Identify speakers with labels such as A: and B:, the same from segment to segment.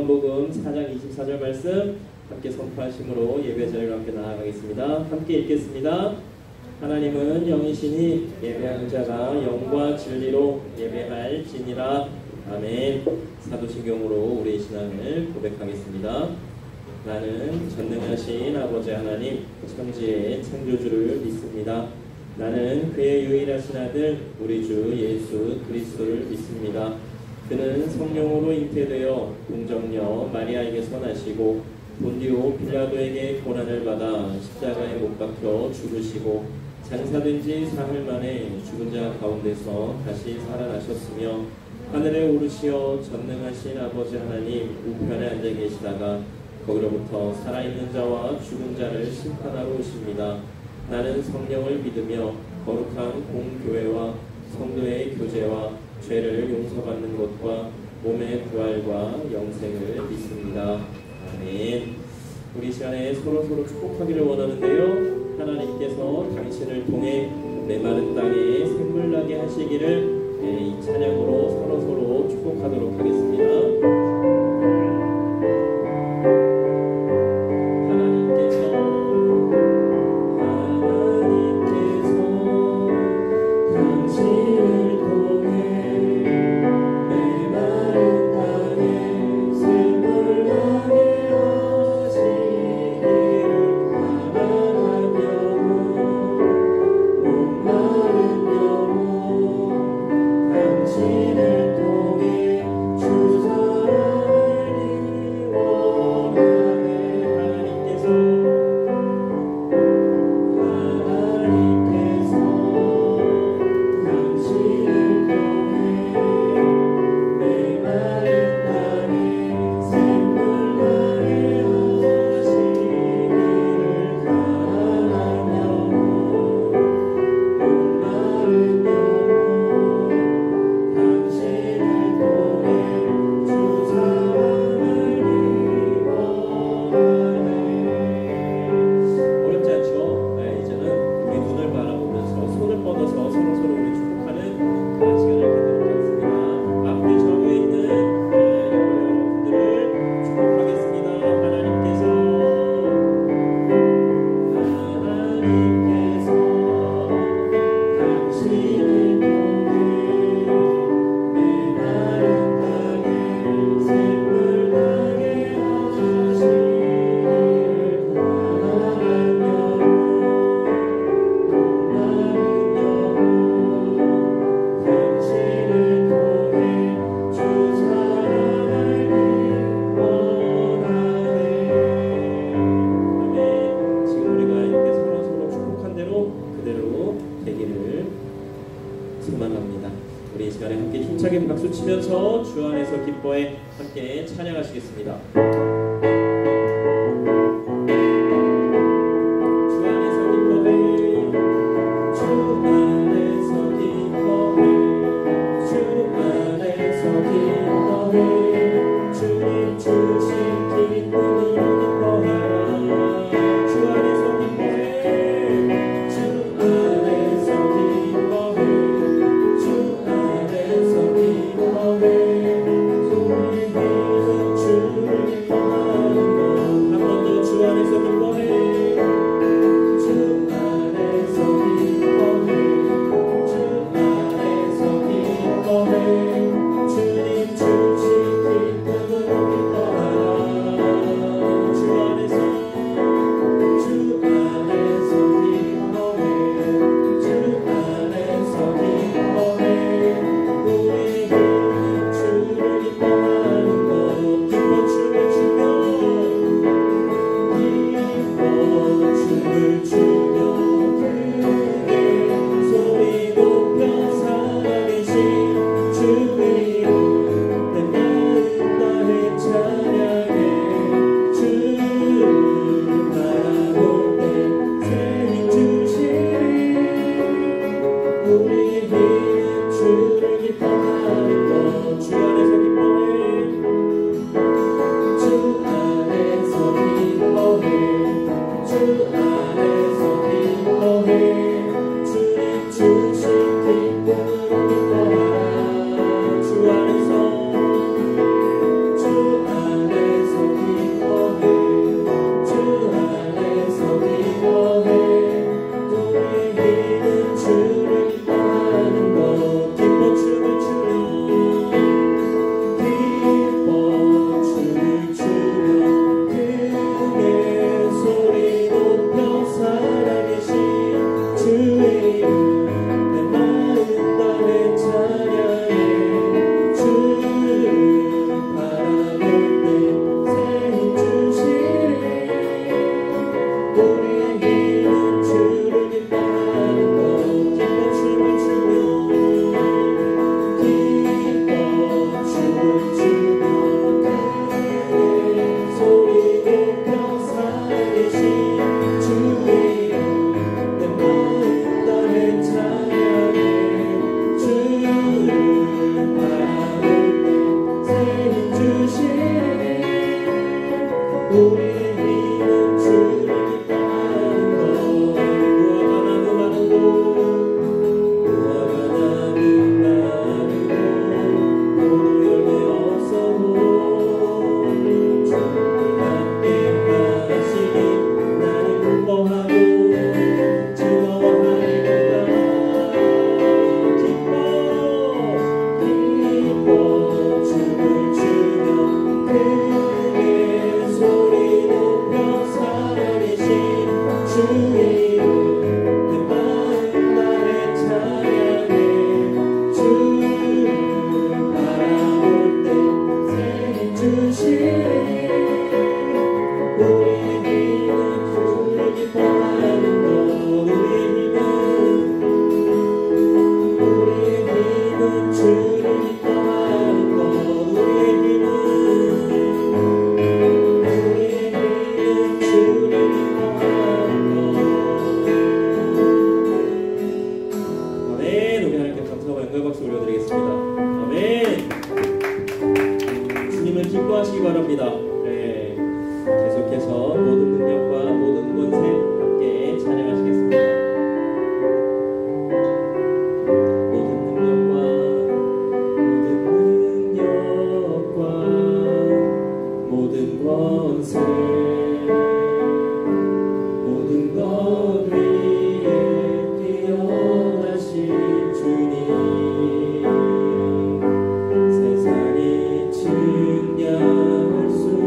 A: 요한복음 4장 24절 말씀 함께 선포하심으로 예배 자리로 함께 나아가겠습니다. 함께 읽겠습니다. 하나님은 영이시니 예배하는 자가 영과 진리로 예배할지니라. 아멘. 사도신경으로 우리의 신앙을 고백하겠습니다. 나는 전능하신 아버지 하나님 천지의 창조주를 믿습니다. 나는 그의 유일하신 아들 우리 주 예수 그리스도를 믿습니다. 그는 성령으로 잉태되어 동정녀 마리아에게서 나시고 본디오 빌라도에게 고난을 받아 십자가에 못 박혀 죽으시고 장사된 지 사흘 만에 죽은 자 가운데서 다시 살아나셨으며 하늘에 오르시어 전능하신 아버지 하나님 우편에 앉아 계시다가 거기로부터 살아있는 자와 죽은 자를 심판하러 오십니다. 나는 성령을 믿으며 거룩한 공교회와 성도의 교제와 죄를 용서받는 것과 몸의 부활과 영생을 믿습니다. 아멘. 우리 시간에 서로 축복하기를 원하는데요. 하나님께서 당신을 통해 메마른 땅에 샘물나게 하시기를 이 찬양으로 서로 축복하도록 하겠습니다. 우리 이 시간에 함께 힘차게 박수 치면서 주 안에서 기뻐해 함께 찬양하시겠습니다.
B: 주님 주신 기쁨으로 기뻐하라.
A: 기뻐하시기 바랍니다. 네, 계속해서 모든 능력과 모든 권세 함께 찬양하시겠습니다. 모든 능력과 모든 권세 모든 것 위에 뛰어나신 주님, 세상이 증량할 수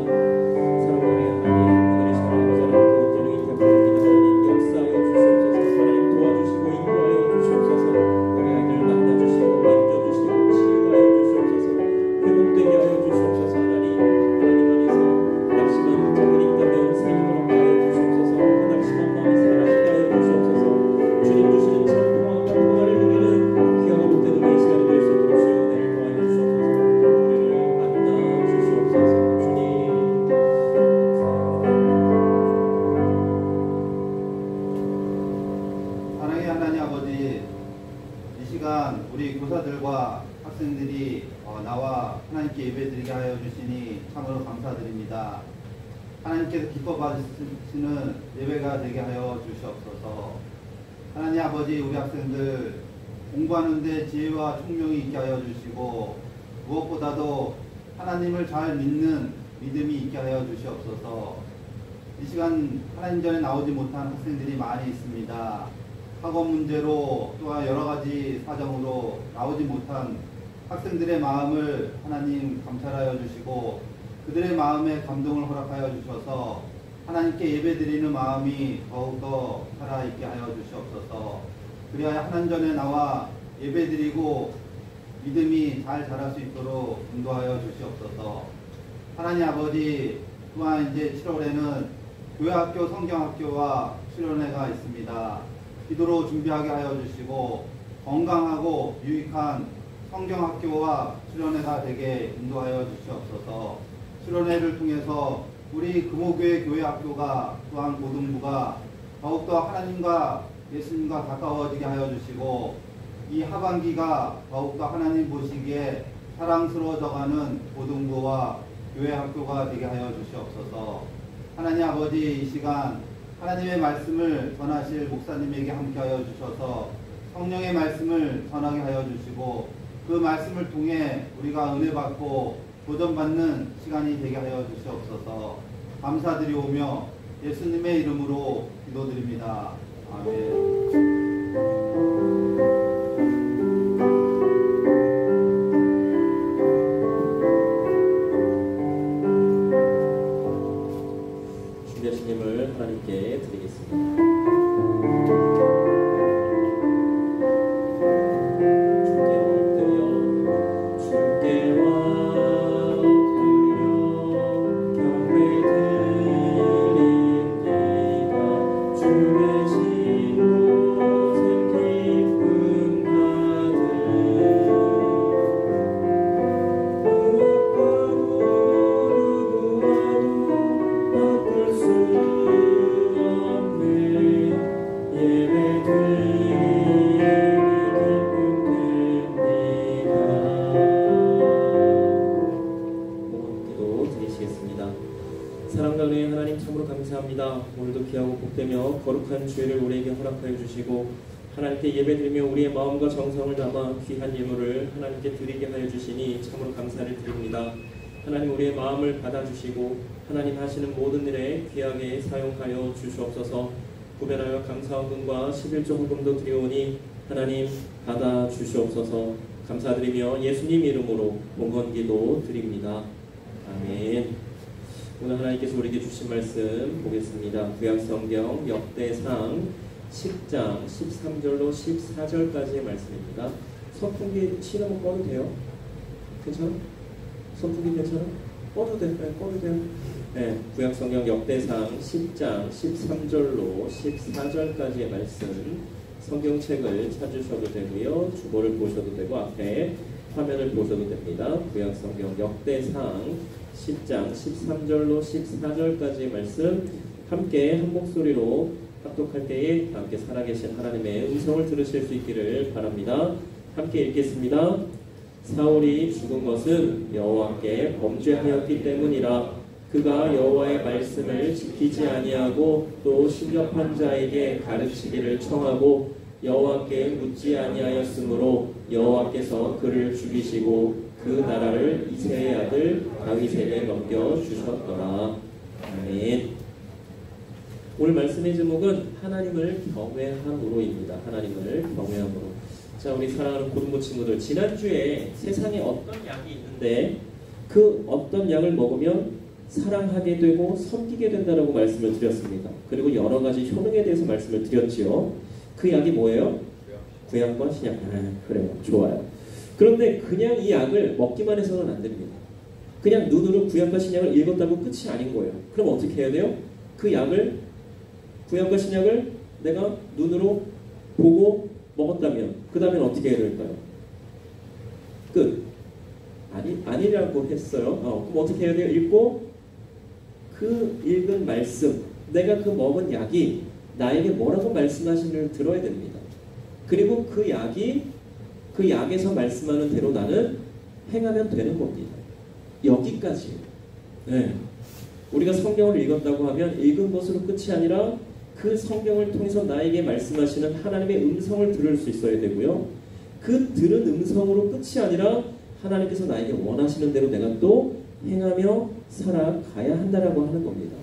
A: 사랑하는 하나님, 오늘의 사랑하는 그것들을 인격드립니다. 하나님 역사하여 주시옵소서. 하나님 도와주시고 인도하여 주시옵소서. 우리 아이들 만나주시고 만져주시고 치유하여 주시옵소서. 회복되게 하여 주시옵소서. 하나님 안에서 낙심한 자들이 있다면 생명으로 하여 주시옵소서. 그 낙심한 마음이 사라지게 하여 주시옵소서. 주님 주시는 참 평안과 평화를 누리는 귀하고 복되는 이 시간이 될 수 있도록 주여 은혜를 더하여 주시옵소서. 우리를 만나 주시옵소서. 주님
B: 사랑의 하나님 아버지, 이 시간 우리 교사들과 학생들이 나와 하나님께 예배드리게 하여 주시니 참으로 감사드립니다. 하나님께서 기뻐 받으시는 예배가 되게 하여 주시옵소서. 하나님 아버지, 우리 학생들 공부하는데 지혜와 총명이 있게 하여 주시고 무엇보다도 하나님을 잘 믿는 믿음이 있게 하여 주시옵소서. 이 시간 하나님 전에 나오지 못한 학생들이 많이 있습니다. 학업 문제로 또한 여러 가지 사정으로 나오지 못한 학생들의 마음을 하나님 감찰하여 주시고 그들의 마음에 감동을 허락하여 주셔서 하나님께 예배드리는 마음이 더욱더 살아있게 하여 주시옵소서. 그리하여 하나님 전에 나와 예배드리고 믿음이 잘 자랄 수 있도록 인도하여 주시옵소서. 하나님 아버지, 또한 이제 7월에는 교회학교 성경학교와 수련회가 있습니다. 기도로 준비하게 하여 주시고 건강하고 유익한 성경학교와 수련회가 되게 인도하여 주시옵소서. 수련회를 통해서 우리 금호교회 교회학교가 또한 고등부가 더욱더 하나님과 예수님과 가까워지게 하여 주시고 이 하반기가 더욱더 하나님 보시기에 사랑스러워져가는 고등부와 교회학교가 되게 하여 주시옵소서. 하나님 아버지, 이 시간 하나님의 말씀을 전하실 목사님에게 함께하여 주셔서 성령의 말씀을 전하게 하여 주시고 그 말씀을 통해 우리가 은혜 받고 도전받는 시간이 되게 하여 주시옵소서. 감사드리오며 예수님의 이름으로 기도드립니다. 아멘.
A: 준비하신 힘을 하나님께 드리겠습니다. 사랑하는 하나님, 참으로 감사합니다. 오늘도 귀하고 복되며 거룩한 주일을 우리에게 허락하여 주시고 하나님께 예배드리며 우리의 마음과 정성을 담아 귀한 예물을 하나님께 드리게 하여 주시니 참으로 감사를 드립니다. 하나님, 우리의 마음을 받아주시고 하나님 하시는 모든 일에 귀하게 사용하여 주시옵소서. 구별하여 감사헌금과 11조 헌금도 드리오니 하나님 받아주시옵소서. 감사드리며 예수님 이름으로 봉헌기도 드립니다. 아멘. 오늘 하나님께서 우리에게 주신 말씀 보겠습니다. 구약성경 역대상 10장 13절로 14절까지의 말씀입니다. 선풍기 치는 거 꺼도 돼요? 괜찮아? 선풍기 괜찮아? 꺼도 돼? 네, 꺼도 돼요? 네, 구약성경 역대상 10장 13절로 14절까지의 말씀 성경책을 찾으셔도 되고요. 주보를 보셔도 되고 앞에 화면을 보셔도 됩니다. 구약성경 역대상 10장 13절로 14절까지의 말씀 함께 한 목소리로 합독할 때에 함께 살아계신 하나님의 음성을 들으실 수 있기를 바랍니다. 함께 읽겠습니다. 사울이 죽은 것은 여호와께 범죄하였기 때문이라. 그가 여호와의 말씀을 지키지 아니하고 또 신접한 자에게 가르치기를 청하고 여호와께 묻지 아니하였으므로 여호와께서 그를 죽이시고 그 나라를 이새의 아들 다윗에게 넘겨주셨더라. 아멘. 오늘 말씀의 제목은 하나님을 경외함으로입니다. 하나님을 경외함으로. 자, 우리 사랑하는 고등부 친구들, 지난주에 세상에 어떤 약이 있는데 그 어떤 약을 먹으면 사랑하게 되고 섬기게 된다라고 말씀을 드렸습니다. 그리고 여러 가지 효능에 대해서 말씀을 드렸지요. 그 약이 뭐예요? 구약과 신약. 그래요. 좋아요. 그런데 그냥 이 약을 먹기만 해서는 안 됩니다. 그냥 눈으로 구약과 신약을 읽었다고 끝이 아닌 거예요. 그럼 어떻게 해야 돼요? 그 약을, 구약과 신약을 내가 눈으로 보고 먹었다면 그 다음엔 어떻게 해야 될까요? 끝. 아니라고 했어요. 그럼 어떻게 해야 돼요? 읽고 그 읽은 말씀, 내가 그 먹은 약이 나에게 뭐라고 말씀하시는지를 들어야 됩니다. 그리고 그 약이 그 약에서 말씀하는 대로 나는 행하면 되는 겁니다. 여기까지. 네. 우리가 성경을 읽었다고 하면 읽은 것으로 끝이 아니라 그 성경을 통해서 나에게 말씀하시는 하나님의 음성을 들을 수 있어야 되고요. 그 들은 음성으로 끝이 아니라 하나님께서 나에게 원하시는 대로 내가 또 행하며 살아가야 한다라고 하는 겁니다.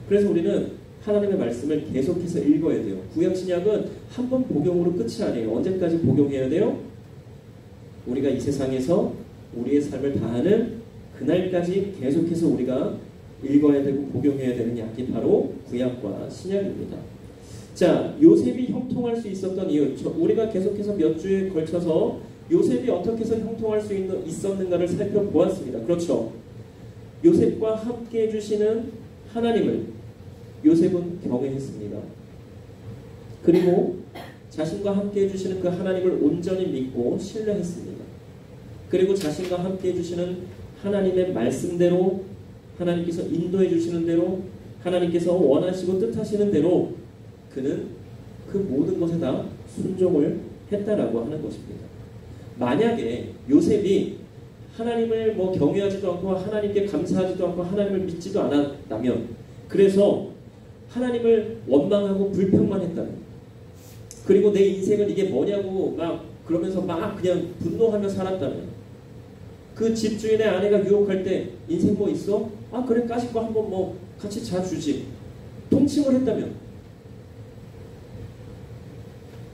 A: 그래서 우리는 하나님의 말씀을 계속해서 읽어야 돼요. 구약 신약은 한 번 복용으로 끝이 아니에요. 언제까지 복용해야 돼요? 우리가 이 세상에서 우리의 삶을 다하는 그날까지 계속해서 우리가 읽어야 되고 복용해야 되는 약이 바로 구약과 신약입니다. 자, 요셉이 형통할 수 있었던 이유, 우리가 계속해서 몇 주에 걸쳐서 요셉이 어떻게 해서 형통할 수 있었는가를 살펴보았습니다. 그렇죠. 요셉과 함께 해주시는 하나님을 요셉은 경외했습니다. 그리고 자신과 함께 해주시는 그 하나님을 온전히 믿고 신뢰했습니다. 그리고 자신과 함께 해주시는 하나님의 말씀대로, 하나님께서 인도해 주시는 대로, 하나님께서 원하시고 뜻하시는 대로 그는 그 모든 것에 다 순종을 했다라고 하는 것입니다. 만약에 요셉이 하나님을 경외하지도 않고 하나님께 감사하지도 않고 하나님을 믿지도 않았다면, 그래서 하나님을 원망하고 불평만 했다면, 그리고 내 인생은 이게 뭐냐고 막 그러면서 막 그냥 분노하며 살았다면, 그 집주인의 아내가 유혹할 때 인생 뭐 있어? 그래 까짓 거 한번 같이 자주지. 통칭을 했다면,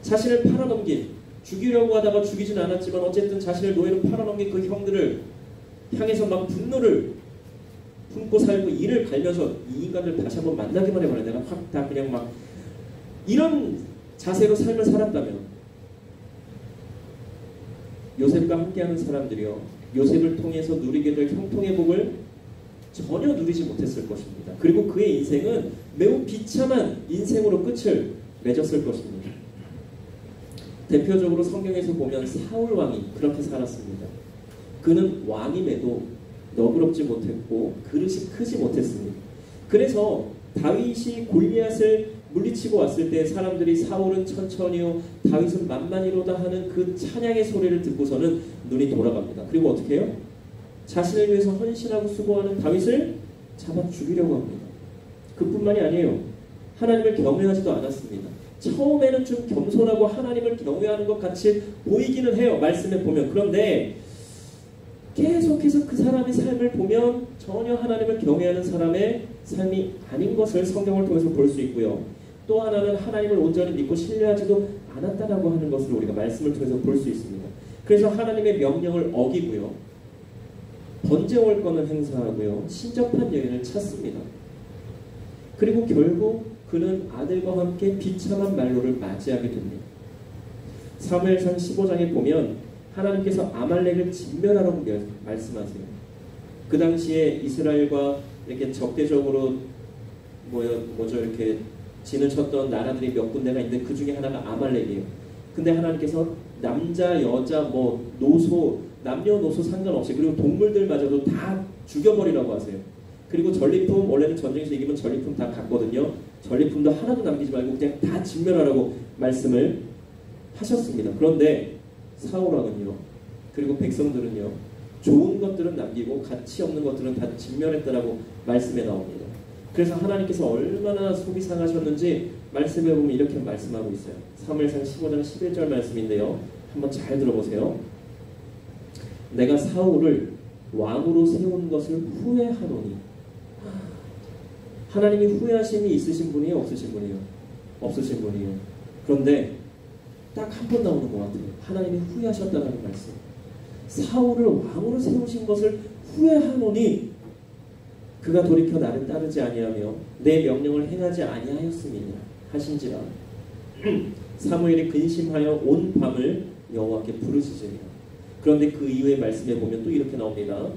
A: 자신을 팔아넘긴, 죽이려고 하다가 죽이진 않았지만 어쨌든 자신을 노예로 팔아넘긴 그 형들을 향해서 막 분노를 품고 살고 이를 갈면서 이 인간들 다시 한번 만나기만 해봐라. 내가 확 다 그냥 막 이런 자세로 삶을 살았다면, 요셉과 함께하는 사람들이요, 요셉을 통해서 누리게 될 형통의 복을 전혀 누리지 못했을 것입니다. 그리고 그의 인생은 매우 비참한 인생으로 끝을 맺었을 것입니다. 대표적으로 성경에서 보면 사울 왕이 그렇게 살았습니다. 그는 왕임에도 너그럽지 못했고 그릇이 크지 못했습니다. 그래서 다윗이 골리앗을 물리치고 왔을 때 사람들이 사울은 천천히요 다윗은 만만히로다 하는 그 찬양의 소리를 듣고서는 눈이 돌아갑니다. 그리고 어떻게 해요? 자신을 위해서 헌신하고 수고하는 다윗을 잡아 죽이려고 합니다. 그뿐만이 아니에요. 하나님을 경외하지도 않았습니다. 처음에는 좀 겸손하고 하나님을 경외하는 것 같이 보이기는 해요. 말씀에 보면. 그런데 계속해서 그 사람의 삶을 보면 전혀 하나님을 경외하는 사람의 삶이 아닌 것을 성경을 통해서 볼 수 있고요. 또 하나는 하나님을 온전히 믿고 신뢰하지도 않았다라고 하는 것을 우리가 말씀을 통해서 볼 수 있습니다. 그래서 하나님의 명령을 어기고요, 번제월권을 행사하고요, 신접한 여인을 찾습니다. 그리고 결국 그는 아들과 함께 비참한 말로를 맞이하게 됩니다. 사무엘상 15장에 보면 하나님께서 아말렉을 진멸하라고 말씀하세요. 그 당시에 이스라엘과 이렇게 적대적으로 이렇게 진을 쳤던 나라들이 몇 군데가 있는데 그 중에 하나가 아말렉이에요. 근데 하나님께서 남자, 여자, 노소, 남녀노소 상관없이, 그리고 동물들마저도 다 죽여버리라고 하세요. 그리고 전리품, 원래는 전쟁에서 이기면 전리품 다 갔거든요. 전리품도 하나도 남기지 말고 그냥 다 진멸하라고 말씀을 하셨습니다. 그런데 사울왕은요, 그리고 백성들은요, 좋은 것들은 남기고 가치 없는 것들은 다 진멸했다라고 말씀에 나옵니다. 그래서 하나님께서 얼마나 속이 상하셨는지 말씀에 보면 이렇게 말씀하고 있어요. 사무엘상 15장 11절 말씀인데요. 한번 잘 들어보세요. 내가 사울을 왕으로 세운 것을 후회하노니. 하나님이 후회하심이 있으신 분이에요? 없으신 분이에요? 없으신 분이에요. 그런데 딱 한 번 나오는 것 같아요. 하나님이 후회하셨다는 말씀. 사울을 왕으로 세우신 것을 후회하노니. 그가 돌이켜 나를 따르지 아니하며 내 명령을 행하지 아니하였음이니라 하신지라. 사무엘이 근심하여 온 밤을 여호와께 부르짖으니라. 그런데 그 이후의 말씀에 보면 또 이렇게 나옵니다.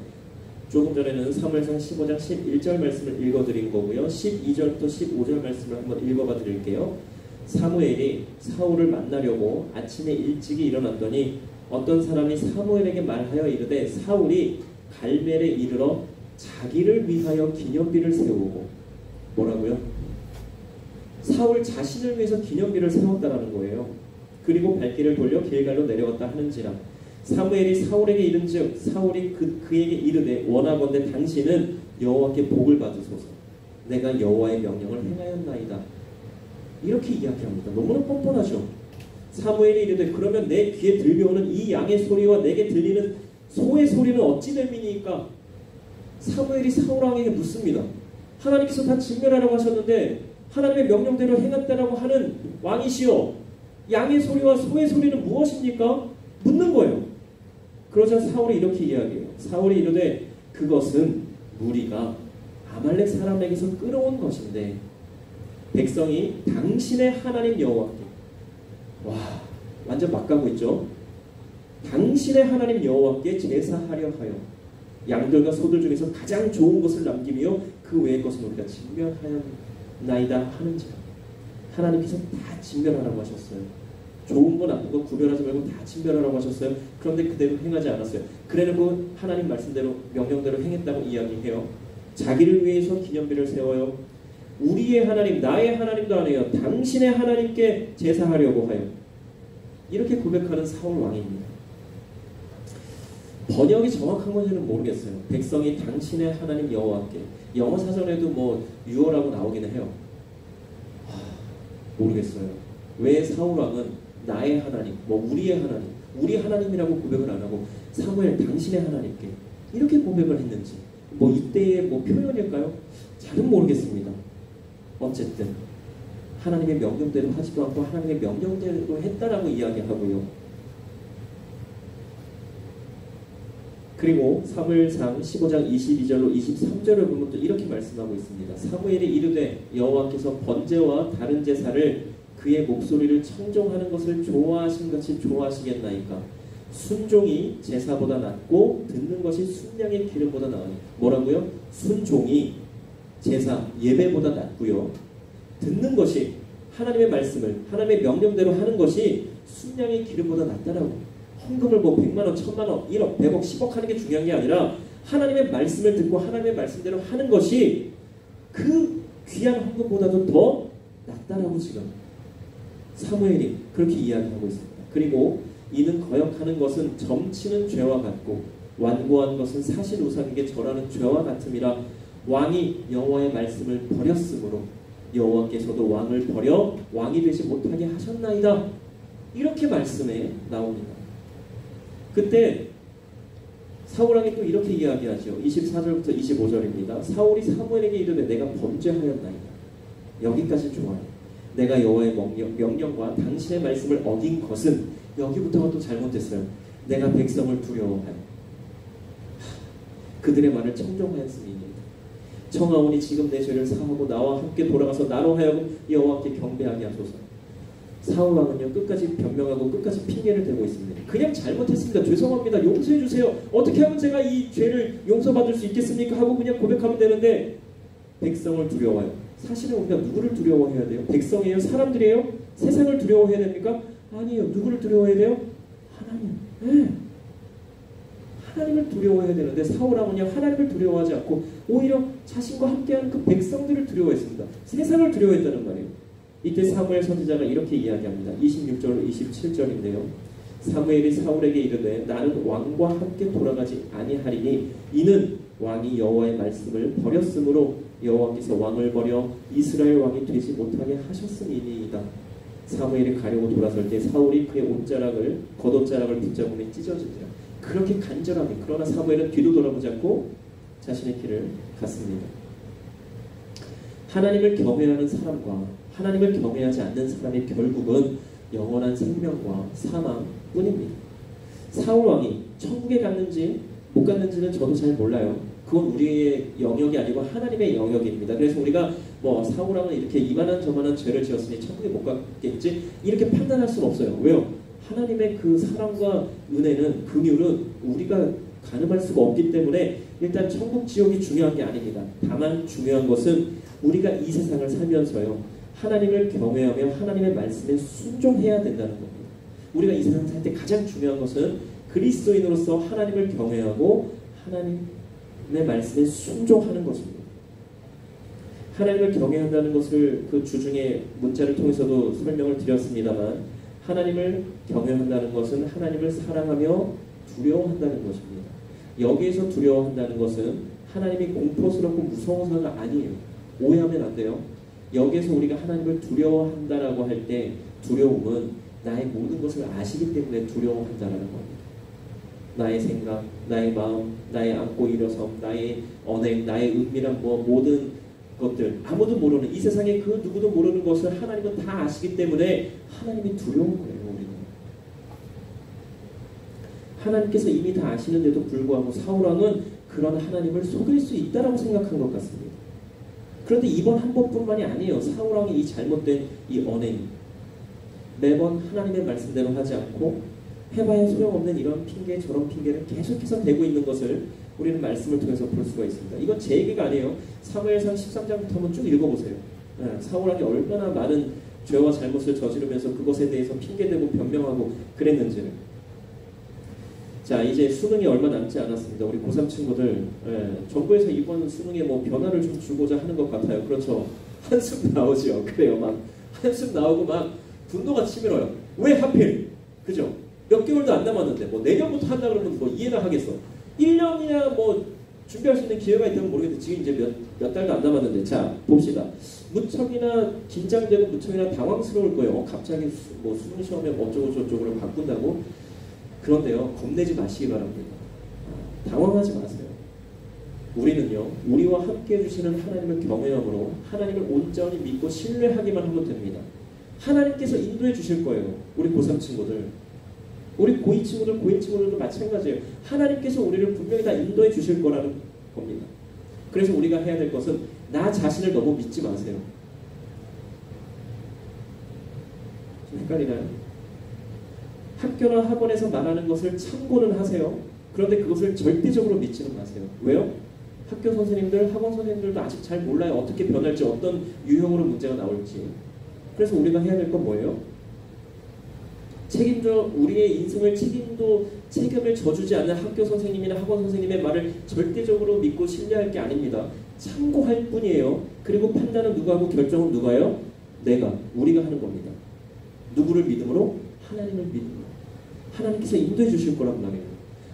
A: 조금 전에는 사무엘상 15장 11절 말씀을 읽어드린 거고요. 12절부터 15절 말씀을 한번 읽어봐 드릴게요. 사무엘이 사울을 만나려고 아침에 일찍이 일어났더니 어떤 사람이 사무엘에게 말하여 이르되 사울이 갈멜에 이르러 자기를 위하여 기념비를 세우고, 뭐라고요? 사울 자신을 위해서 기념비를 세웠다라는 거예요. 그리고 발길을 돌려 길갈로 내려갔다 하는지라. 사무엘이 사울에게 이른즉 사울이 그에게 이르되 원하건대 당신은 여호와께 복을 받으소서. 내가 여호와의 명령을 행하였나이다. 이렇게 이야기합니다. 너무나 뻔뻔하죠. 사무엘이 이르되 그러면 내 귀에 들려오는 이 양의 소리와 내게 들리는 소의 소리는 어찌 됨이니까? 사무엘이 사울왕에게 묻습니다. 하나님께서 다 진멸하라고 하셨는데 하나님의 명령대로 행했다라고 하는 왕이시여, 양의 소리와 소의 소리는 무엇입니까? 묻는 거예요. 그러자 사울이 이렇게 이야기해요. 사울이 이르되 그것은 무리가 아말렉 사람에게서 끌어온 것인데 백성이 당신의 하나님 여호와께, 와, 완전 막 가고 있죠. 당신의 하나님 여호와께 제사하려 하여 양들과 소들 중에서 가장 좋은 것을 남기며 그 외의 것은 우리가 진멸하였나이다 하는지라. 하나님께서 다 진멸하라고 하셨어요. 좋은 거 나쁜 거 구별하지 말고 다 진멸하라고 하셨어요. 그런데 그대로 행하지 않았어요. 그래놓고 하나님 말씀대로 명령대로 행했다고 이야기해요. 자기를 위해서 기념비를 세워요. 우리의 하나님, 나의 하나님도 아니에요. 당신의 하나님께 제사하려고 하여. 이렇게 고백하는 사울 왕입니다. 번역이 정확한 건지는 모르겠어요. 백성이 당신의 하나님 여호와께. 영어 사전에도 뭐 유어라고 나오기는 해요. 모르겠어요. 왜 사울 왕은 나의 하나님, 뭐 우리의 하나님, 우리 하나님이라고 고백을 안 하고 사무엘 당신의 하나님께 이렇게 고백을 했는지, 뭐 이때의 뭐 표현일까요? 잘은 모르겠습니다. 어쨌든 하나님의 명령대로 하지도 않고 하나님의 명령대로 했다라고 이야기하고요. 그리고 사무엘상 15장 22절로 23절을 보면 또 이렇게 말씀하고 있습니다. 사무엘이 이르되 여호와께서 번제와 다른 제사를 그의 목소리를 청종하는 것을 좋아하신 같이 좋아하시겠나이까? 순종이 제사보다 낫고 듣는 것이 순양의 기름보다 나으니. 뭐라고요? 순종이 제사, 예배보다 낫고요. 듣는 것이 하나님의 말씀을 하나님의 명령대로 하는 것이 순양의 기름보다 낫다라고. 헌금을 뭐 100만원, 1000만원, 1억, 100억, 10억 하는 게 중요한 게 아니라 하나님의 말씀을 듣고 하나님의 말씀대로 하는 것이 그 귀한 헌금보다도 더 낫다라고 지금 사무엘이 그렇게 이야기하고 있습니다. 그리고 이는 거역하는 것은 점치는 죄와 같고 완고한 것은 사실 우상에게 절하는 죄와 같음이라. 왕이 여호와의 말씀을 버렸으므로 여호와께서도 왕을 버려 왕이 되지 못하게 하셨나이다. 이렇게 말씀에 나옵니다. 그때 사울왕이 또 이렇게 이야기하죠. 24절부터 25절입니다. 사울이 사무엘에게 이르되 내가 범죄하였나이다. 여기까지 좋아요. 내가 여호와의 명령과 당신의 말씀을 어긴 것은, 여기부터가 또 잘못됐어요. 내가 백성을 두려워하여 그들의 말을 청종하였음이니이다. 청하오니 지금 내 죄를 사하고 나와 함께 돌아가서 나로 하여금 여호와께 경배하게 하소서. 사울왕은요 끝까지 변명하고 끝까지 핑계를 대고 있습니다. 그냥 잘못했습니다. 죄송합니다. 용서해 주세요. 어떻게 하면 제가 이 죄를 용서받을 수 있겠습니까? 하고 그냥 고백하면 되는데 백성을 두려워해요. 사실은 우리가 누구를 두려워해야 돼요? 백성이에요? 사람들이에요? 세상을 두려워해야 됩니까? 아니에요. 누구를 두려워해야 돼요? 하나님. 네. 하나님을 두려워해야 되는데 사울왕은요 하나님을 두려워하지 않고 오히려 자신과 함께하는 그 백성들을 두려워했습니다. 세상을 두려워했다는 말이에요. 이때 사무엘 선지자가 이렇게 이야기합니다. 26절로 27절인데요. 사무엘이 사울에게 이르되 나는 왕과 함께 돌아가지 아니하리니 이는 왕이 여호와의 말씀을 버렸으므로 여호와께서 왕을 버려 이스라엘 왕이 되지 못하게 하셨음이니이다. 사무엘이 가려고 돌아설 때 사울이 그의 겉옷자락을 붙잡으며 찢어지니라. 그렇게 간절하게. 그러나 사무엘은 뒤도 돌아보지 않고 자신의 길을 갔습니다. 하나님을 경외하는 사람과 하나님을 경외하지 않는 사람의 결국은 영원한 생명과 사망뿐입니다. 사울왕이 천국에 갔는지 못 갔는지는 저도 잘 몰라요. 그건 우리의 영역이 아니고 하나님의 영역입니다. 그래서 우리가 뭐 사울왕은 이렇게 이만한 저만한 죄를 지었으니 천국에 못 갔겠지 이렇게 판단할 수는 없어요. 왜요? 하나님의 그 사랑과 은혜는 긍휼은 우리가 가늠할 수가 없기 때문에 일단 천국 지옥이 중요한 게 아닙니다. 다만 중요한 것은 우리가 이 세상을 살면서요 하나님을 경외하며 하나님의 말씀에 순종해야 된다는 겁니다. 우리가 이 세상 살 때 가장 중요한 것은 그리스도인으로서 하나님을 경외하고 하나님의 말씀에 순종하는 것입니다. 하나님을 경외한다는 것을 그 주중에 문자를 통해서도 설명을 드렸습니다만 하나님을 경외한다는 것은 하나님을 사랑하며 두려워한다는 것입니다. 여기에서 두려워한다는 것은 하나님이 공포스럽고 무서워서가 아니에요. 오해하면 안 돼요. 여기에서 우리가 하나님을 두려워한다라고 할 때 두려움은 나의 모든 것을 아시기 때문에 두려워한다라는 겁니다. 나의 생각, 나의 마음, 나의 안고 일어섬, 나의 언행, 나의 은밀한 모든 것들 아무도 모르는 이 세상에 그 누구도 모르는 것을 하나님은 다 아시기 때문에 하나님이 두려운 거예요. 우리는 하나님께서 이미 다 아시는데도 불구하고 사울왕은 그런 하나님을 속일 수 있다라고 생각한 것 같습니다. 그런데 이번 한 번뿐만이 아니에요. 사울왕의 이 잘못된 이 언행 매번 하나님의 말씀대로 하지 않고 해봐야 소용없는 이런 핑계 저런 핑계를 계속해서 대고 있는 것을 우리는 말씀을 통해서 볼 수가 있습니다. 이건 제 얘기가 아니에요. 사무엘상 13장부터 한번 쭉 읽어보세요. 사울왕이 얼마나 많은 죄와 잘못을 저지르면서 그것에 대해서 핑계대고 변명하고 그랬는지를. 자, 이제 수능이 얼마 남지 않았습니다. 우리 고3 친구들 정부에서 이번 수능에 변화를 좀 주고자 하는 것 같아요. 그렇죠? 한숨 나오죠. 그래요. 막 한숨 나오고 막 분노가 치밀어요. 왜 하필? 그죠? 몇 개월도 안 남았는데 내년부터 한다 그러면 이해나 하겠어. 1년이나 준비할 수 있는 기회가 있다면 모르겠는데 지금 이제 몇 달도 안 남았는데 자 봅시다. 무척이나 긴장되고 무척이나 당황스러울 거예요. 갑자기 수능 시험에 어쩌고 저쩌고를 바꾼다고. 그런데요 겁내지 마시기 바랍니다. 당황하지 마세요. 우리는요 우리와 함께 해주시는 하나님을 경외함으로 하나님을 온전히 믿고 신뢰하기만 하면 됩니다. 하나님께서 인도해 주실 거예요. 우리 고3 친구들, 우리 고2 친구들, 고1 친구들도 마찬가지예요. 하나님께서 우리를 분명히 다 인도해 주실 거라는 겁니다. 그래서 우리가 해야 될 것은 나 자신을 너무 믿지 마세요. 좀 헷갈리나요? 학교나 학원에서 말하는 것을 참고는 하세요. 그런데 그것을 절대적으로 믿지는 마세요. 왜요? 학교 선생님들, 학원 선생님들도 아직 잘 몰라요. 어떻게 변할지, 어떤 유형으로 문제가 나올지. 그래서 우리가 해야 될 건 뭐예요? 우리의 인생을 책임을 져주지 않는 학교 선생님이나 학원 선생님의 말을 절대적으로 믿고 신뢰할 게 아닙니다. 참고할 뿐이에요. 그리고 판단은 누가 하고 결정은 누가요? 우리가 하는 겁니다. 누구를 믿음으로? 하나님을 믿음으로. 하나님께서 인도해 주실 거란 말이에요.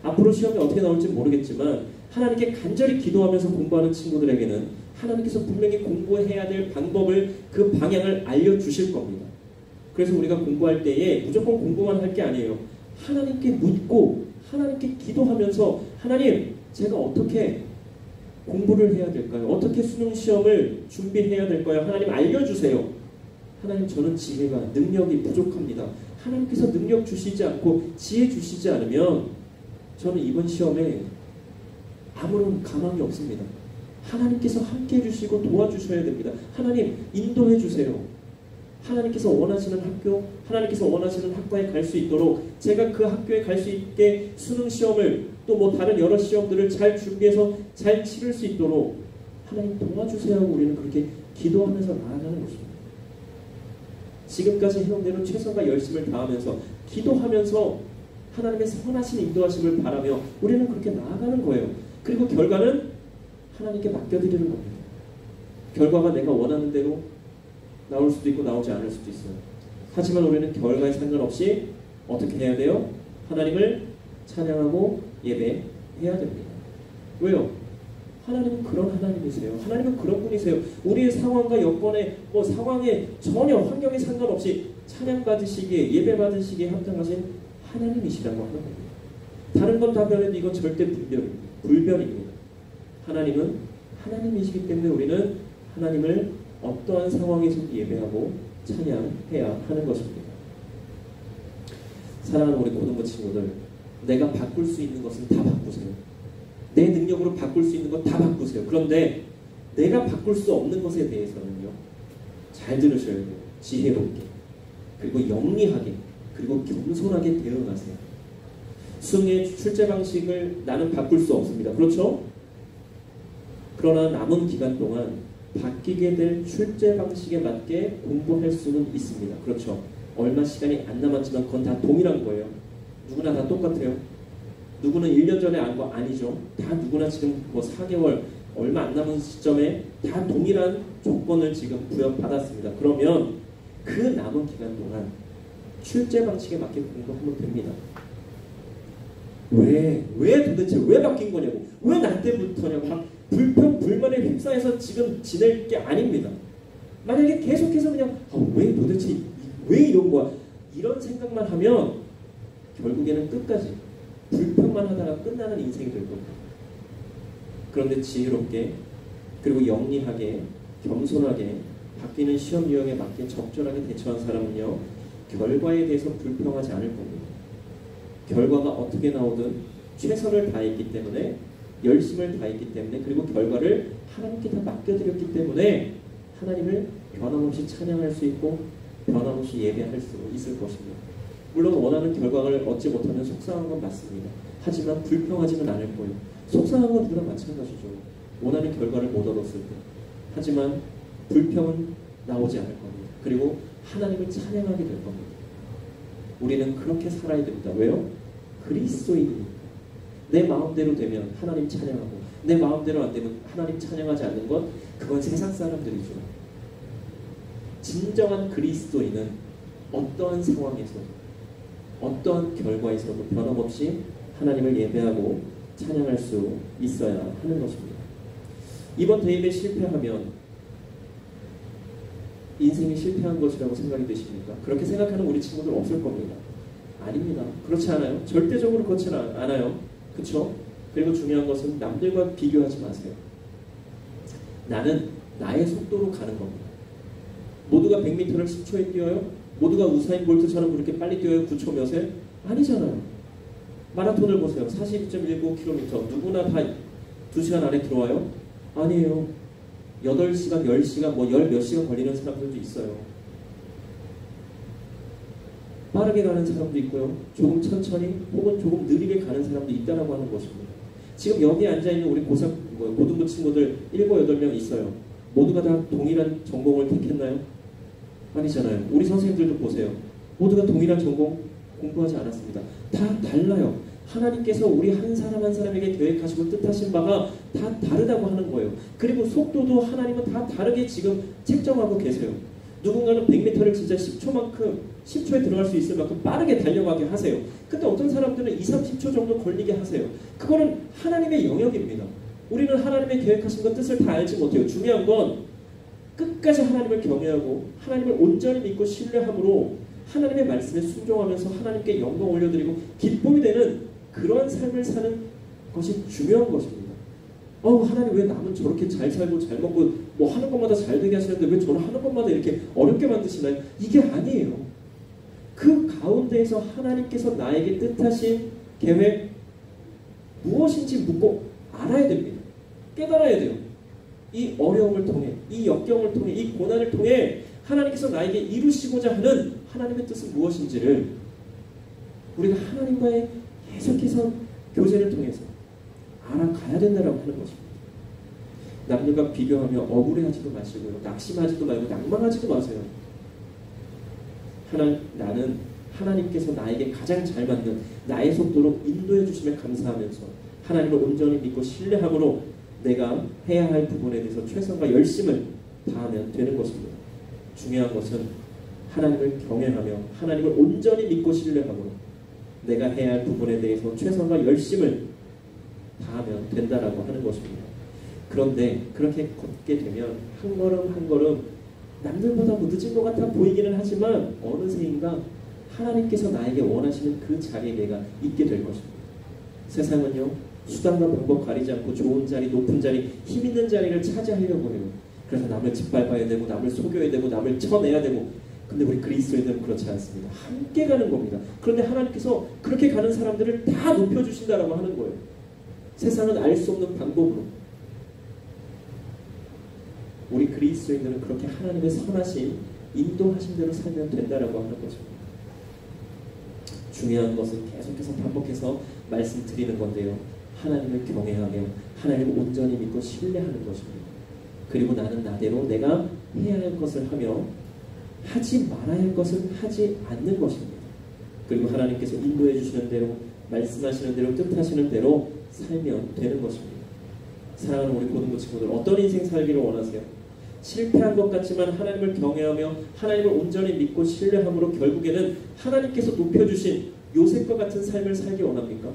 A: 앞으로 시험이 어떻게 나올지 모르겠지만 하나님께 간절히 기도하면서 공부하는 친구들에게는 하나님께서 분명히 공부해야 될 방법을 그 방향을 알려주실 겁니다. 그래서 우리가 공부할 때에 무조건 공부만 할 게 아니에요. 하나님께 묻고 하나님께 기도하면서 하나님 제가 어떻게 공부를 해야 될까요? 어떻게 수능 시험을 준비해야 될까요? 하나님 알려주세요. 하나님 저는 지혜가 능력이 부족합니다. 하나님께서 능력 주시지 않고 지혜 주시지 않으면 저는 이번 시험에 아무런 가망이 없습니다. 하나님께서 함께 해주시고 도와주셔야 됩니다. 하나님 인도해 주세요. 하나님께서 원하시는 학교, 하나님께서 원하시는 학과에 갈 수 있도록 제가 그 학교에 갈 수 있게 수능 시험을 또 다른 여러 시험들을 잘 준비해서 잘 치를 수 있도록 하나님 도와주세요 하고 우리는 그렇게 기도하면서 나아가는 것입니다. 지금까지 해온 대로 최선과 열심을 다하면서 기도하면서 하나님의 선하신 인도하심을 바라며 우리는 그렇게 나아가는 거예요. 그리고 결과는 하나님께 맡겨드리는 겁니다. 결과가 내가 원하는 대로 나올 수도 있고 나오지 않을 수도 있어요. 하지만 우리는 결과에 상관없이 어떻게 해야 돼요? 하나님을 찬양하고 예배해야 됩니다. 왜요? 하나님은 그런 하나님이세요. 하나님은 그런 분이세요. 우리의 상황과 여건에 상황에 전혀 환경에 상관없이 찬양받으시기에 예배받으시기에 합당하신 하나님이시라고 하는 겁니다. 다른 건 다 변해도 이건 절대 불변입니다. 하나님은 하나님이시기 때문에 우리는 하나님을 어떠한 상황에서도 예배하고 찬양해야 하는 것입니다. 사랑하는 우리 고등부 친구들, 내가 바꿀 수 있는 것은 다 바꾸세요. 내 능력으로 바꿀 수 있는 거 다 바꾸세요. 그런데 내가 바꿀 수 없는 것에 대해서는요. 잘 들으셔야 돼요. 지혜롭게. 그리고 영리하게. 그리고 겸손하게 대응하세요. 수능의 출제 방식을 나는 바꿀 수 없습니다. 그렇죠? 그러나 남은 기간 동안 바뀌게 될 출제 방식에 맞게 공부할 수는 있습니다. 그렇죠? 얼마 시간이 안 남았지만 그건 다 동일한 거예요. 누구나 다 똑같아요. 누구는 1년 전에 안 거 아니죠. 다 누구나 지금 뭐 4개월 얼마 안 남은 시점에 다 동일한 조건을 지금 부여받았습니다. 그러면 그 남은 기간 동안 출제 방식에 맞게 공부하면 됩니다. 왜 도대체 왜 바뀐 거냐고, 왜 나 때부터냐고 불평 불만에 휩싸여서 지금 지낼 게 아닙니다. 만약에 계속해서 그냥 왜 도대체 왜 이런 거야 이런 생각만 하면 결국에는 끝까지 불평만 하다가 끝나는 인생이 될 겁니다. 그런데 지혜롭게 그리고 영리하게 겸손하게 바뀌는 시험 유형에 맞게 적절하게 대처한 사람은요 결과에 대해서 불평하지 않을 겁니다. 결과가 어떻게 나오든 최선을 다했기 때문에 열심을 다했기 때문에 그리고 결과를 하나님께 다 맡겨드렸기 때문에 하나님을 변함없이 찬양할 수 있고 변함없이 예배할 수 있을 것입니다. 물론 원하는 결과를 얻지 못하면 속상한 건 맞습니다. 하지만 불평하지는 않을 거예요. 속상한 건 누구나 마찬가지죠. 원하는 결과를 못 얻었을 때. 하지만 불평은 나오지 않을 겁니다. 그리고 하나님을 찬양하게 될 겁니다. 우리는 그렇게 살아야 됩니다. 왜요? 그리스도인이니까. 내 마음대로 되면 하나님 찬양하고 내 마음대로 안 되면 하나님 찬양하지 않는 것 그건 세상 사람들이죠. 진정한 그리스도인은 어떠한 상황에서도 어떠한 결과에서도 변함없이 하나님을 예배하고 찬양할 수 있어야 하는 것입니다. 이번 대입에 실패하면 인생이 실패한 것이라고 생각이 되십니까? 그렇게 생각하는 우리 친구들 없을 겁니다. 아닙니다. 그렇지 않아요? 절대적으로 그렇지 않아요. 그렇죠? 그리고 중요한 것은 남들과 비교하지 마세요. 나는 나의 속도로 가는 겁니다. 모두가 100m를 10초에 뛰어요? 모두가 우사인 볼트처럼 그렇게 빨리 뛰어요? 9초 몇에? 아니잖아요. 마라톤을 보세요. 42.19km 누구나 다 2시간 안에 들어와요? 아니에요. 8시간, 10시간, 뭐 10몇 시간 걸리는 사람들도 있어요. 빠르게 가는 사람도 있고요. 조금 천천히 혹은 조금 느리게 가는 사람도 있다라고 하는 것입니다. 지금 여기 앉아있는 우리 고등부 친구들 7, 8명 있어요. 모두가 다 동일한 전공을 택했나요? 아니잖아요. 우리 선생님들도 보세요. 모두가 동일한 전공 공부하지 않았습니다. 다 달라요. 하나님께서 우리 한 사람 한 사람에게 계획하시고 뜻하신 바가 다 다르다고 하는 거예요. 그리고 속도도 하나님은 다 다르게 지금 책정하고 계세요. 누군가는 100m를 진짜 10초에 들어갈 수 있을 만큼 빠르게 달려가게 하세요. 근데 어떤 사람들은 2, 30초 정도 걸리게 하세요. 그거는 하나님의 영역입니다. 우리는 하나님의 계획하신 것 뜻을 다 알지 못해요. 중요한 건 끝까지 하나님을 경외하고 하나님을 온전히 믿고 신뢰함으로 하나님의 말씀에 순종하면서 하나님께 영광 올려드리고 기쁨이 되는 그런 삶을 사는 것이 중요한 것입니다. 하나님 왜 남은 저렇게 잘 살고 잘 먹고 뭐 하는 것마다 잘 되게 하시는데 왜 저는 하는 것마다 이렇게 어렵게 만드시나요? 이게 아니에요. 그 가운데에서 하나님께서 나에게 뜻하신 계획 무엇인지 묻고 알아야 됩니다. 깨달아야 돼요. 이 어려움을 통해, 이 역경을 통해, 이 고난을 통해 하나님께서 나에게 이루시고자 하는 하나님의 뜻은 무엇인지를 우리가 하나님과의 계속해서 교제를 통해서 알아가야 된다라고 하는 것입니다. 남들과 비교하며 억울해하지도 마시고요. 낙심하지도 말고 낭만하지도 마세요. 나는 하나님께서 나에게 가장 잘 맞는 나의 속도로 인도해 주심에 감사하면서 하나님을 온전히 믿고 신뢰함으로 내가 해야 할 부분에 대해서 최선과 열심을 다하면 되는 것입니다. 중요한 것은 하나님을 경외하며 하나님을 온전히 믿고 신뢰함으로 내가 해야 할 부분에 대해서 최선과 열심을 다하면 된다라고 하는 것입니다. 그런데 그렇게 걷게 되면 한 걸음 한 걸음 남들보다 늦은 것 같아 보이기는 하지만 어느새인가 하나님께서 나에게 원하시는 그 자리에 내가 있게 될 것입니다. 세상은요 수단과 방법 가리지 않고 좋은 자리, 높은 자리, 힘 있는 자리를 차지하려고 해요. 그래서 남을 짓밟아야 되고 남을 속여야 되고 남을 쳐내야 되고 근데 우리 그리스도인들은 그렇지 않습니다. 함께 가는 겁니다. 그런데 하나님께서 그렇게 가는 사람들을 다 높여주신다라고 하는 거예요. 세상은 알 수 없는 방법으로 우리 그리스도인들은 그렇게 하나님의 선하신 인도하신 대로 살면 된다라고 하는 것입니다. 중요한 것은 계속해서 반복해서 말씀드리는 건데요. 하나님을 경외하며 하나님을 온전히 믿고 신뢰하는 것입니다. 그리고 나는 나대로 내가 해야 할 것을 하며 하지 말아야 할 것을 하지 않는 것입니다. 그리고 하나님께서 인도해 주시는 대로 말씀하시는 대로 뜻하시는 대로 살면 되는 것입니다. 사랑하는 우리 고등부 친구들, 어떤 인생 살기를 원하세요? 실패한 것 같지만 하나님을 경외하며 하나님을 온전히 믿고 신뢰함으로 결국에는 하나님께서 높여주신 요셉과 같은 삶을 살기 원합니까?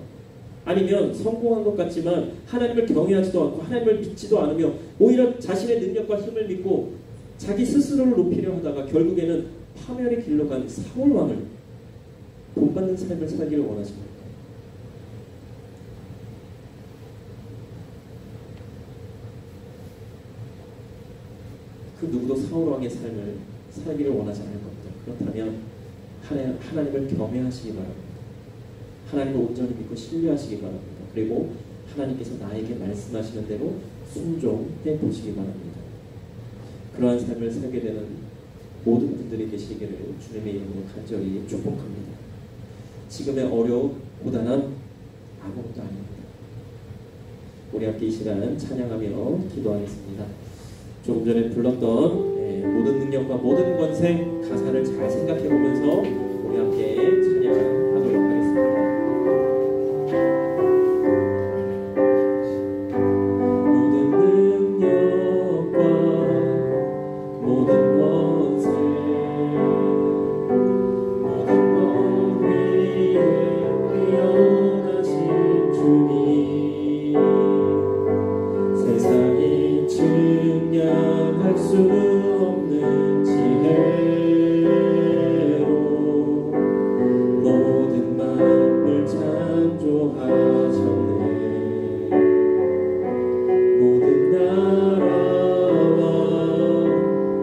A: 아니면 성공한 것 같지만 하나님을 경외하지도 않고 하나님을 믿지도 않으며 오히려 자신의 능력과 힘을 믿고 자기 스스로를 높이려 하다가 결국에는 파멸의 길로 간 사울 왕을 본받는 삶을 살기를 원하십니까? 그 누구도 사울 왕의 삶을 살기를 원하지 않을 겁니다. 그렇다면 하나님을 경외하시기 바랍니다. 하나님을 온전히 믿고 신뢰하시기 바랍니다. 그리고 하나님께서 나에게 말씀하시는 대로 순종해 보시기 바랍니다. 그러한 삶을 살게 되는 모든 분들이 계시기를 주님의 이름으로 간절히 축복합니다. 지금의 어려움, 고단함 아무것도 아닙니다. 우리 함께 이 시간 찬양하며 기도하겠습니다. 조금 전에 불렀던 모든 능력과 모든 권세 가사를 잘 생각해 보면서 우리 함께 찬양하도록 하겠습니다. 모든 능력과 모든 권세 모든 것 위에 뛰어나신 주님 세상이 증량할 수 없는 지혜로 모든 만물 창조하셨네. 모든 나라와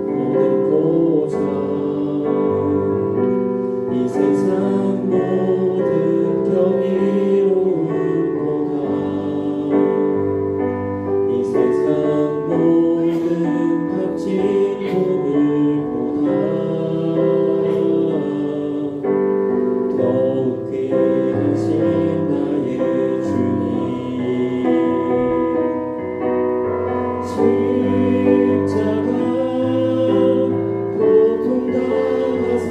A: 모든 고장 이 세상 모든 경이로움보다 이 세상 모든 값진 보물보다 더욱 귀하신 나의 주님 십자가 고통당하사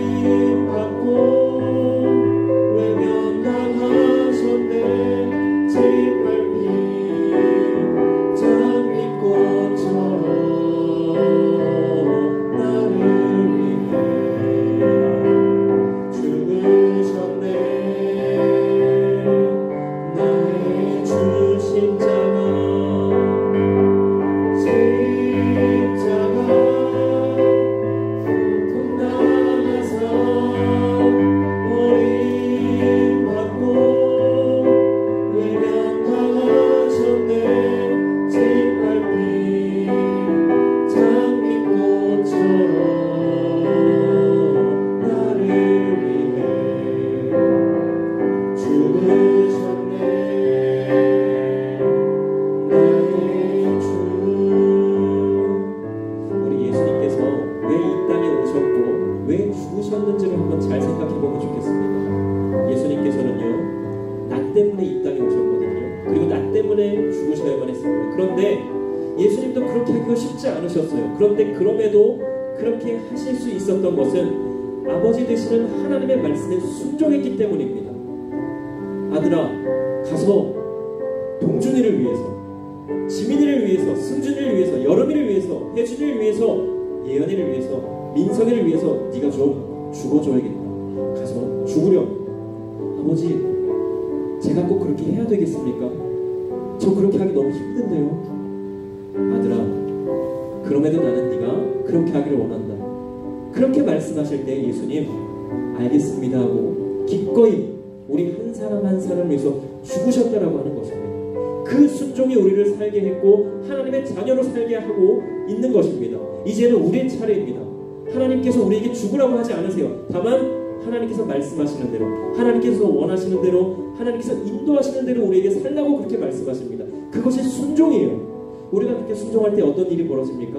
A: 버림받고 외면당하셨네. 짓밟힌 장미꽃처럼 나를 위해 죽으셨네. 나의 주 십자가 고통당하사 버림받고 외면당하셨네. 짓밟힌 장미꽃처럼 나를 위해 죽으셨네. 나의 주. 우리 예수님께서 왜 이 땅에 오셨고 왜 죽으셨는지를 한번 잘 생각해보면 좋겠습니다. 예수님께서는요, 나 때문에 이 땅에 오셨거든요. 그리고 나 때문에 죽으셔야만 했습니다. 그런데 예수님도 그렇게 하기가 쉽지 않으셨어요. 그런데 그럼에도 그렇게 하실 수 있었던 것은 아버지 되시는 하나님의 말씀에 순종했기 때문입니다. 아들아, 가서 동준이를 위해서, 지민이를 위해서, 승준이를 위해서, 여름이를 위해서, 혜준이를 위해서, 예언이를 위해서, 민석이를 위해서 네가 좀 죽어줘야겠다. 가서 죽으렴. 아버지, 제가 꼭 그렇게 해야 되겠습니까? 저 그렇게 하기 너무 힘든데요. 아들아, 그럼에도 나는 네가 그렇게 하기를 원한다. 그렇게 말씀하실 때 예수님 알겠습니다 하고 기꺼이 우리 한 사람 한 사람을 위해서 죽으셨다라고 하는 것입니다. 그 순종이 우리를 살게 했고 하나님의 자녀로 살게 하고 있는 것입니다. 이제는 우리의 차례입니다. 하나님께서 우리에게 죽으라고 하지 않으세요. 다만 하나님께서 말씀하시는 대로, 하나님께서 원하시는 대로, 하나님께서 인도하시는 대로 우리에게 살라고 그렇게 말씀하십니다. 그것이 순종이에요. 우리가 그렇게 순종할 때 어떤 일이 벌어집니까?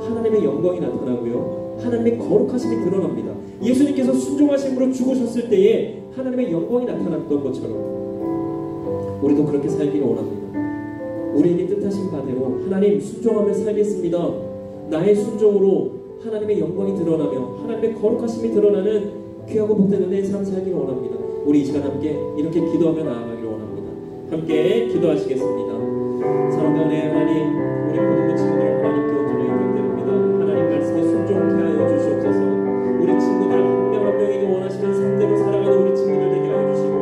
A: 하나님의 영광이 나타나고요, 하나님의 거룩하심이 드러납니다. 예수님께서 순종하심으로 죽으셨을 때에 하나님의 영광이 나타났던 것처럼 우리도 그렇게 살기를 원합니다. 우리에게 뜻하신 바대로 하나님 순종하며 살겠습니다. 나의 순종으로 하나님의 영광이 드러나며 하나님의 거룩하심이 드러나는 귀하고 복된 은혜의 삶 살기를 원합니다. 우리 이 시간 함께 이렇게 기도하며 나아가기를 원합니다. 함께 기도하시겠습니다. 사랑하는 하나님, 우리 모든 친구들 하나님께 온전히 부탁드립니다. 하나님 말씀에 순종케 하여 주시옵소서. 우리 친구들 한 명 한 명에게 원하시는 상대로 살아가는 우리 친구들 되게 하여 주시고,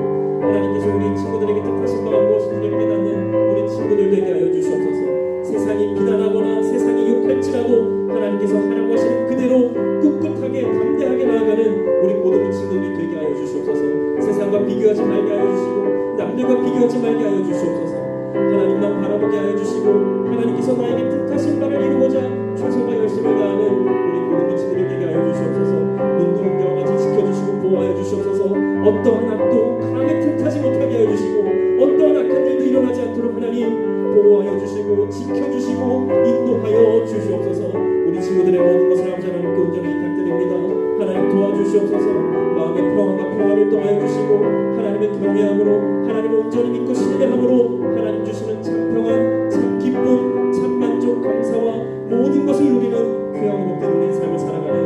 A: 하나님께서 우리 친구들에게 뜻하신 바가 무엇인지를 깨닫는 우리 친구들 되게 하여 주시옵소서. 세상이 비난하거나 세상이 욕할지라도 하나님께서 하라고 하시는 그대로 꿋꿋하게 담대하게 나아가는 우리 모든 친구들이 되게 하여 주시옵소서. 세상과 비교하지 말게 하여 주시고 남들과 비교하지 말게 하여 주시옵소서. 하나님만 바라보게 하여 주시고 하나님께서 나에게 뜻하신 바를 이루고자 최선과 열심을 다하는 우리 모든 친구들 되게 하여 주시옵소서. 눈 뜨는 자와 같이 지켜주시고 보호하여 주시옵소서. 어떠한 악도 강에 틈타지 못하게 하여 주시고 어떠한 악한 일도 일어나지 않도록 하나님 보호하여 주시고 지켜주시고 인도하여 주시옵소서. 우리 친구들의 모든 것을 아버지 하나님께 온전히 부탁드립니다. 하나님 도와주시옵소서. 마음의 평안과 평화를 더하여 주시고 하나님의 경외함으로, 하나님을 온전히 믿고 신뢰함으로 하나님 주시는 참 평안, 참 기쁨, 참 만족, 감사와 모든 것을 누리는 귀하고 복된 우리의 삶을 살아가는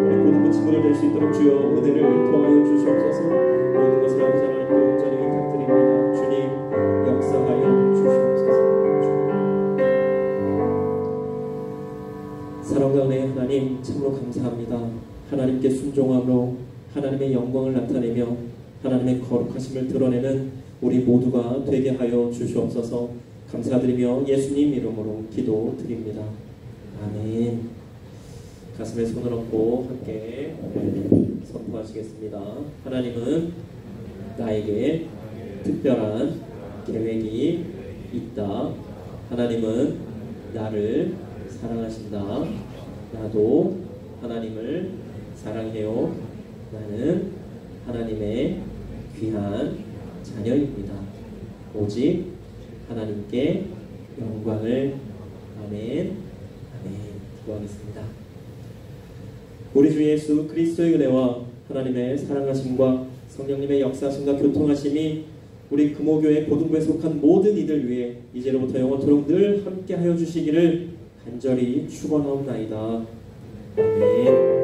A: 우리 모든 친구들 될 수 있도록 주여 은혜를 더하여 주시옵소서. 모든 것을 아버지 하나님께 온전히 부탁드립니다. 주님 역사하여 주시옵소서. 사랑과 은혜의 하나님, 참으로 감사합니다. 하나님께 순종함으로 하나님의 영광을 나타내며 하나님의 거룩하심을 드러내는 우리 모두가 되게 하여 주시옵소서. 감사드리며 예수님 이름으로 기도드립니다. 아멘. 가슴에 손을 얹고 함께 선포하시겠습니다. 하나님은 나에게 특별한 계획이 있다. 하나님은 나를 사랑하신다. 나도 하나님을 사랑해요. 나는 하나님의 귀한 자녀입니다. 오직 하나님께 영광을. 아멘. 아멘. 기도하겠습니다. 우리 주 예수 그리스도의 은혜와 하나님의 사랑하심과 성령님의 역사하심과 교통하심이 우리 금오교회 고등부에 속한 모든 이들 위해 이제로부터 영원토록 늘 함께 하여 주시기를 간절히 축원하옵나이다. 아멘.